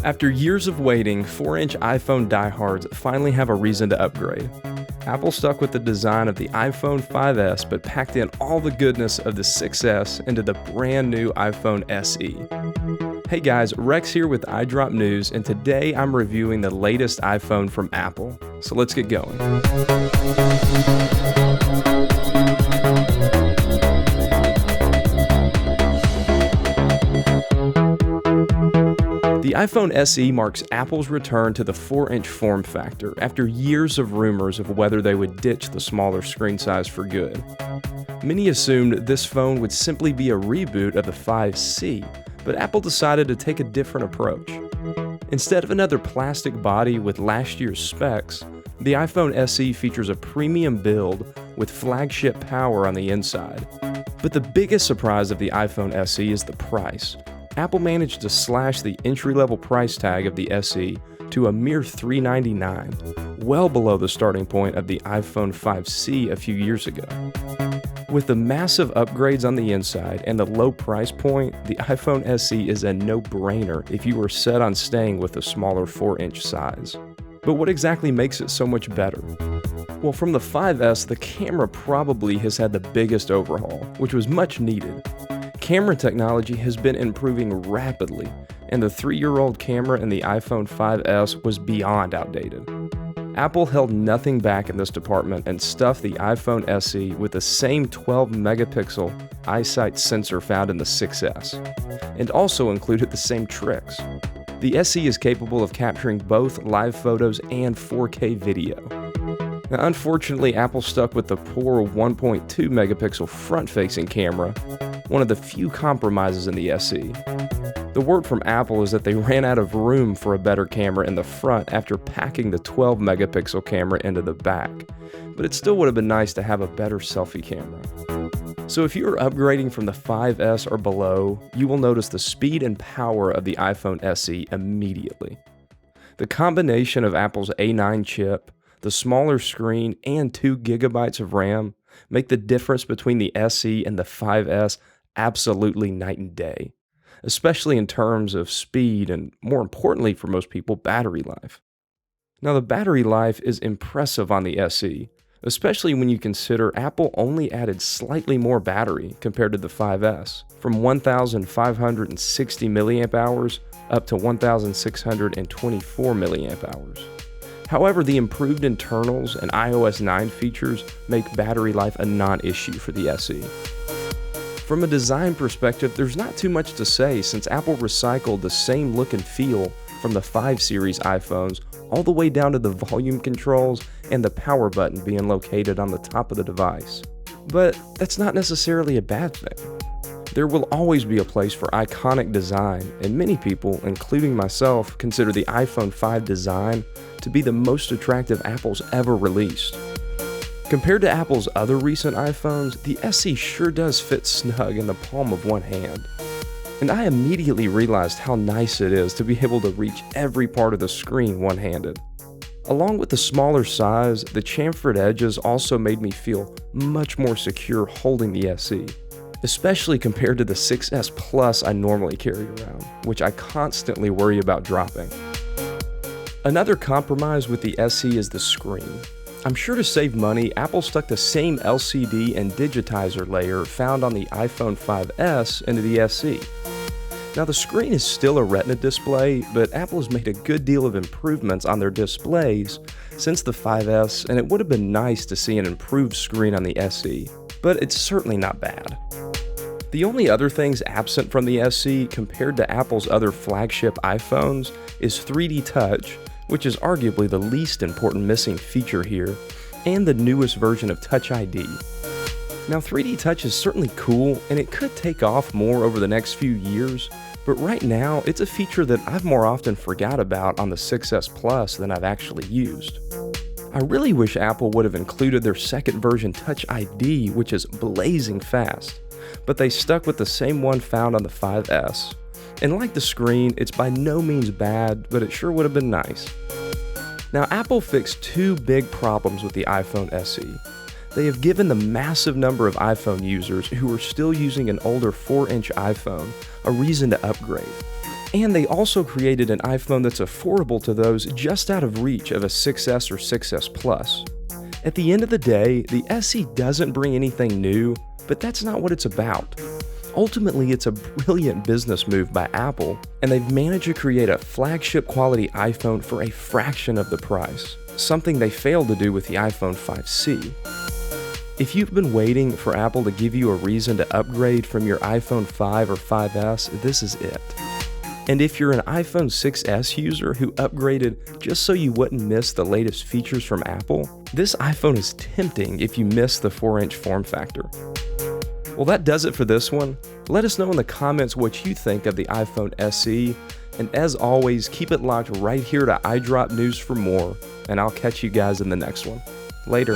After years of waiting, 4-inch iPhone diehards finally have a reason to upgrade. Apple stuck with the design of the iPhone 5S but packed in all the goodness of the 6S into the brand new iPhone SE. Hey guys, Rex here with iDrop News, and today I'm reviewing the latest iPhone from Apple. So let's get going. The iPhone SE marks Apple's return to the 4-inch form factor after years of rumors of whether they would ditch the smaller screen size for good. Many assumed this phone would simply be a reboot of the 5C, but Apple decided to take a different approach. Instead of another plastic body with last year's specs, the iPhone SE features a premium build with flagship power on the inside. But the biggest surprise of the iPhone SE is the price. Apple managed to slash the entry-level price tag of the SE to a mere $399, well below the starting point of the iPhone 5C a few years ago. With the massive upgrades on the inside and the low price point, the iPhone SE is a no-brainer if you are set on staying with a smaller 4-inch size. But what exactly makes it so much better? Well, from the 5S, the camera probably has had the biggest overhaul, which was much needed. Camera technology has been improving rapidly, and the 3-year-old camera in the iPhone 5S was beyond outdated. Apple held nothing back in this department and stuffed the iPhone SE with the same 12-megapixel iSight sensor found in the 6S, and also included the same tricks. The SE is capable of capturing both live photos and 4K video. Now, unfortunately, Apple stuck with the poor 1.2-megapixel front-facing camera, one of the few compromises in the SE. The word from Apple is that they ran out of room for a better camera in the front after packing the 12-megapixel camera into the back, but it still would have been nice to have a better selfie camera. So if you're upgrading from the 5S or below, you will notice the speed and power of the iPhone SE immediately. The combination of Apple's A9 chip, the smaller screen, and 2 GB of RAM make the difference between the SE and the 5S absolutely night and day, especially in terms of speed and, more importantly for most people, battery life. Now, the battery life is impressive on the SE, especially when you consider Apple only added slightly more battery compared to the 5S, from 1,560 mAh up to 1,624 mAh. However, the improved internals and iOS 9 features make battery life a non-issue for the SE. From a design perspective, there's not too much to say since Apple recycled the same look and feel from the 5 series iPhones all the way down to the volume controls and the power button being located on the top of the device. But that's not necessarily a bad thing. There will always be a place for iconic design, and many people, including myself, consider the iPhone 5 design to be the most attractive Apple's ever released. Compared to Apple's other recent iPhones, the SE sure does fit snug in the palm of one hand. And I immediately realized how nice it is to be able to reach every part of the screen one-handed. Along with the smaller size, the chamfered edges also made me feel much more secure holding the SE, especially compared to the 6S Plus I normally carry around, which I constantly worry about dropping. Another compromise with the SE is the screen. I'm sure to save money, Apple stuck the same LCD and digitizer layer found on the iPhone 5S into the SE. Now, the screen is still a Retina display, but Apple has made a good deal of improvements on their displays since the 5S, and it would have been nice to see an improved screen on the SE, but it's certainly not bad. The only other things absent from the SE compared to Apple's other flagship iPhones is 3D Touch, which is arguably the least important missing feature here, and the newest version of Touch ID. Now, 3D Touch is certainly cool, and it could take off more over the next few years, but right now, it's a feature that I've more often forgot about on the 6S Plus than I've actually used. I really wish Apple would have included their second version Touch ID, which is blazing fast, but they stuck with the same one found on the 5S. And like the screen, it's by no means bad, but it sure would have been nice. Now, Apple fixed two big problems with the iPhone SE. they have given the massive number of iPhone users who are still using an older 4-inch iPhone a reason to upgrade. And they also created an iPhone that's affordable to those just out of reach of a 6S or 6S Plus. At the end of the day, the SE doesn't bring anything new, but that's not what it's about. Ultimately, it's a brilliant business move by Apple, and they've managed to create a flagship quality iPhone for a fraction of the price, something they failed to do with the iPhone 5C. If you've been waiting for Apple to give you a reason to upgrade from your iPhone 5 or 5S, this is it. And if you're an iPhone 6S user who upgraded just so you wouldn't miss the latest features from Apple, this iPhone is tempting if you miss the 4-inch form factor. Well, that does it for this one. Let us know in the comments what you think of the iPhone SE, and as always, keep it locked right here to iDrop News for more, and I'll catch you guys in the next one. Later.